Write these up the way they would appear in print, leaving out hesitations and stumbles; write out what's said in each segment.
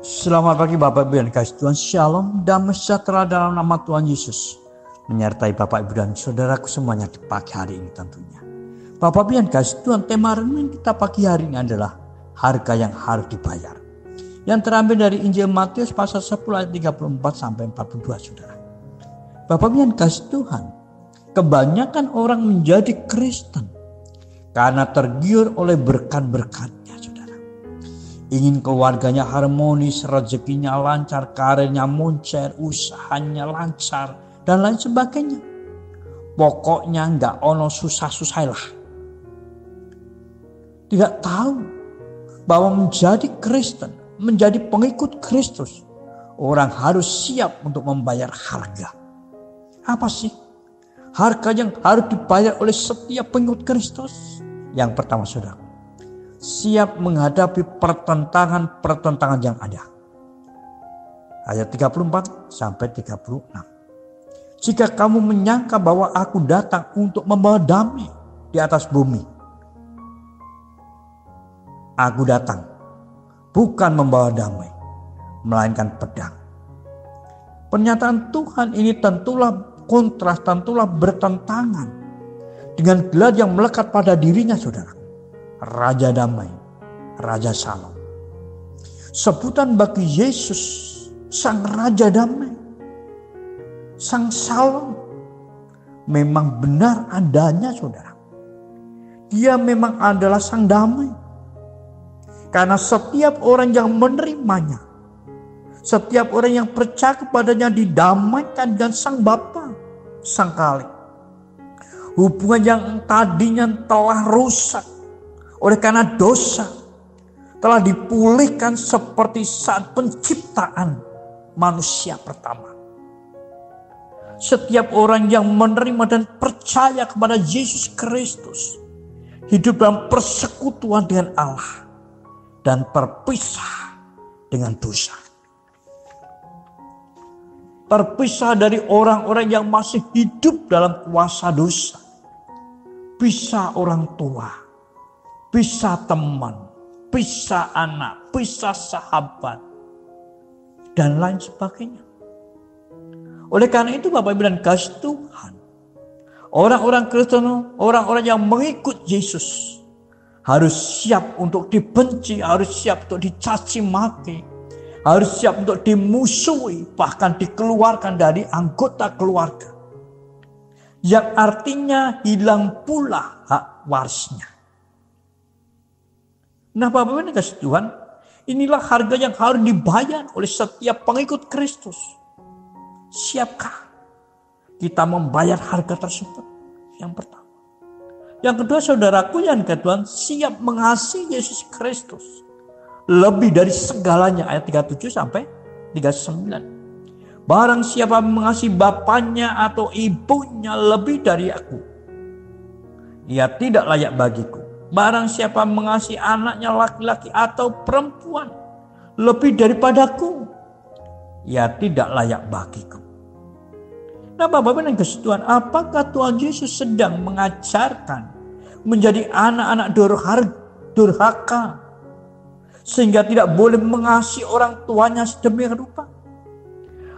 Selamat pagi Bapak Ibu yang dikasihi Tuhan. Shalom, damai sejahtera dalam nama Tuhan Yesus menyertai Bapak Ibu dan saudaraku semuanya di pagi hari ini tentunya. Bapak Ibu yang dikasihi Tuhan, tema renungan kita pagi hari ini adalah harga yang harus dibayar. Yang terambil dari Injil Matius pasal 10 ayat 34 sampai 42 saudara. Bapak Ibu yang dikasihi Tuhan, kebanyakan orang menjadi Kristen karena tergiur oleh berkat-berkat. Ingin keluarganya harmonis, rezekinya lancar, karirnya moncer, usahanya lancar, dan lain sebagainya. Pokoknya nggak ono susah-susah lah. Tidak tahu bahwa menjadi Kristen, menjadi pengikut Kristus, orang harus siap untuk membayar harga. Apa sih harga yang harus dibayar oleh setiap pengikut Kristus? Yang pertama saudara, siap menghadapi pertentangan-pertentangan yang ada. Ayat 34 sampai 36. Jika kamu menyangka bahwa aku datang untuk membawa damai di atas bumi. Aku datang bukan membawa damai, melainkan pedang. Pernyataan Tuhan ini tentulah kontras, tentulah bertentangan dengan gelar yang melekat pada dirinya saudara. Raja Damai, Raja Salom. Sebutan bagi Yesus, Sang Raja Damai, Sang Salom, memang benar adanya saudara. Dia memang adalah Sang Damai. Karena setiap orang yang menerimanya, setiap orang yang percaya kepadanya didamaikan dengan Sang Bapa, Sang Khalik. Hubungan yang tadinya telah rusak oleh karena dosa telah dipulihkan seperti saat penciptaan manusia pertama. Setiap orang yang menerima dan percaya kepada Yesus Kristus hidup dalam persekutuan dengan Allah dan terpisah dengan dosa. Terpisah dari orang-orang yang masih hidup dalam kuasa dosa. Bisa orang tua, bisa teman, bisa anak, bisa sahabat, dan lain sebagainya. Oleh karena itu Bapak Ibu dan kasih Tuhan, orang-orang Kristen, orang-orang yang mengikut Yesus harus siap untuk dibenci, harus siap untuk dicaci maki, harus siap untuk dimusuhi, bahkan dikeluarkan dari anggota keluarga. Yang artinya hilang pula hak warisnya. Nah Bapak Ibu kasih Tuhan, inilah harga yang harus dibayar oleh setiap pengikut Kristus. Siapkah kita membayar harga tersebut? Yang pertama. Yang kedua saudaraku yang dikasihi Tuhan, siap mengasihi Yesus Kristus lebih dari segalanya. Ayat 37 sampai 39. Barang siapa mengasihi bapaknya atau ibunya lebih dari aku, ia tidak layak bagiku. Barang siapa mengasihi anaknya laki-laki atau perempuan lebih daripadaku, ia tidak layak bagiku. Nah Bapak Ibu yang kasih Tuhan, apakah Tuhan Yesus sedang mengajarkan menjadi anak-anak durhaka sehingga tidak boleh mengasihi orang tuanya sedemikian rupa?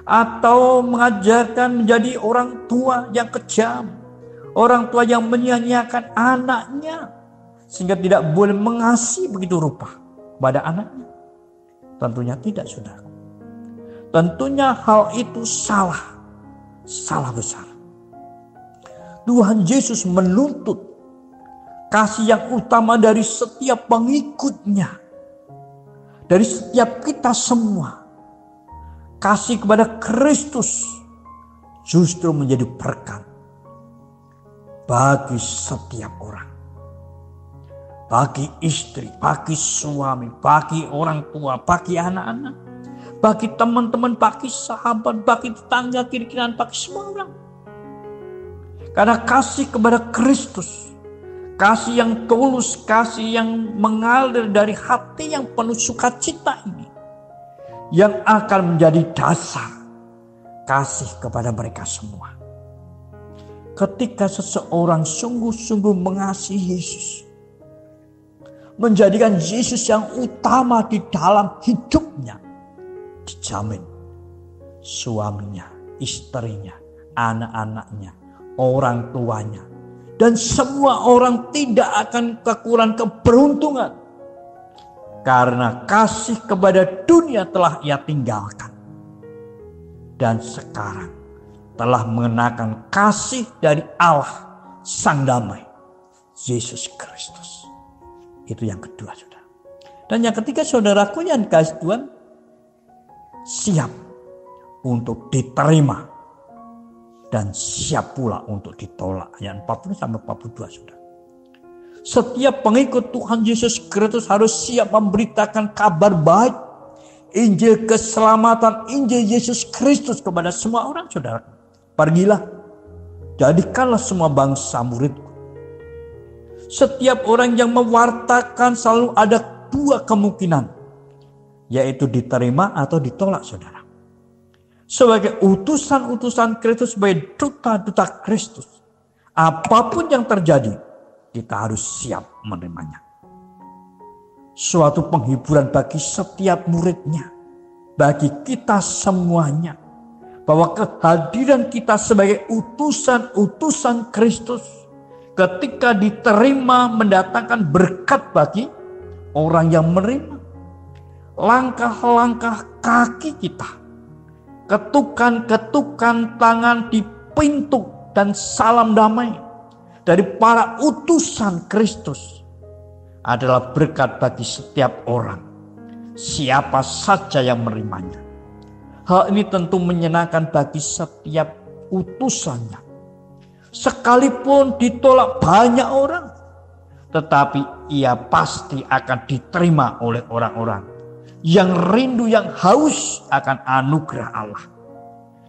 Atau mengajarkan menjadi orang tua yang kejam, orang tua yang menyia-nyiakan anaknya sehingga tidak boleh mengasihi begitu rupa pada anaknya? Tentunya tidak saudara. Tentunya hal itu salah besar. Tuhan Yesus menuntut kasih yang utama dari setiap pengikutnya, dari setiap kita semua. Kasih kepada Kristus justru menjadi berkat bagi setiap orang. Bagi istri, bagi suami, bagi orang tua, bagi anak-anak, bagi teman-teman, bagi sahabat, bagi tetangga kiri kanan, bagi semua orang. Karena kasih kepada Kristus, kasih yang tulus, kasih yang mengalir dari hati yang penuh sukacita ini, yang akan menjadi dasar kasih kepada mereka semua. ketika seseorang sungguh-sungguh mengasihi Yesus, menjadikan Yesus yang utama di dalam hidupnya, dijamin suaminya, istrinya, anak-anaknya, orang tuanya, dan semua orang tidak akan kekurangan keberuntungan. Karena kasih kepada dunia telah ia tinggalkan. Dan sekarang telah mengenakan kasih dari Allah Sang Damai, Yesus Kristus. Itu yang kedua, saudara. Dan yang ketiga, saudaraku yang dikasihi Tuhan, siap untuk diterima dan siap pula untuk ditolak. Ayat 40-42, saudara. Setiap pengikut Tuhan Yesus Kristus harus siap memberitakan kabar baik, Injil keselamatan, Injil Yesus Kristus kepada semua orang, saudara. Pergilah, jadikanlah semua bangsa muridku. Setiap orang yang mewartakan selalu ada dua kemungkinan, yaitu diterima atau ditolak, saudara. Sebagai utusan-utusan Kristus, sebagai duta-duta Kristus, apapun yang terjadi, kita harus siap menerimanya. Suatu penghiburan bagi setiap muridnya, bagi kita semuanya, bahwa kehadiran kita sebagai utusan-utusan Kristus ketika diterima mendatangkan berkat bagi orang yang menerima. Langkah-langkah kaki kita, ketukan-ketukan tangan di pintu dan salam damai dari para utusan Kristus adalah berkat bagi setiap orang, siapa saja yang menerimanya. Hal ini tentu menyenangkan bagi setiap utusannya. Sekalipun ditolak banyak orang, tetapi ia pasti akan diterima oleh orang-orang yang rindu, yang haus akan anugerah Allah,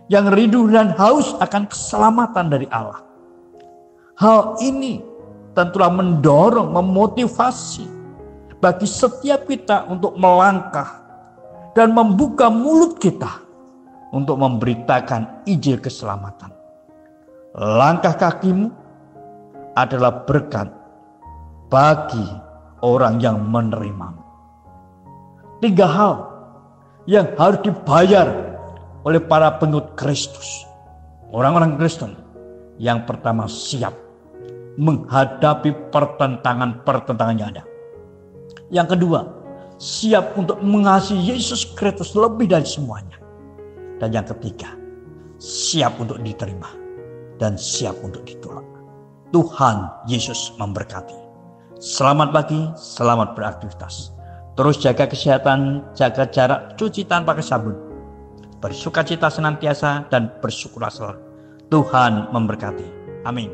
yang rindu dan haus akan keselamatan dari Allah. Hal ini tentulah mendorong, memotivasi bagi setiap kita untuk melangkah dan membuka mulut kita untuk memberitakan Injil keselamatan. Langkah kakimu adalah berkat bagi orang yang menerimamu. 3 hal yang harus dibayar oleh para pengikut Kristus, orang-orang Kristen. Yang pertama, siap menghadapi pertentangan-pertentangan yang ada. Yang kedua, siap untuk mengasihi Yesus Kristus lebih dari semuanya. Dan yang ketiga, siap untuk diterima dan siap untuk ditolak. Tuhan Yesus memberkati. Selamat pagi, selamat beraktivitas. Terus jaga kesehatan, jaga jarak, cuci tangan pakai sabun. Bersukacita senantiasa dan bersyukurlah selalu. Tuhan memberkati. Amin.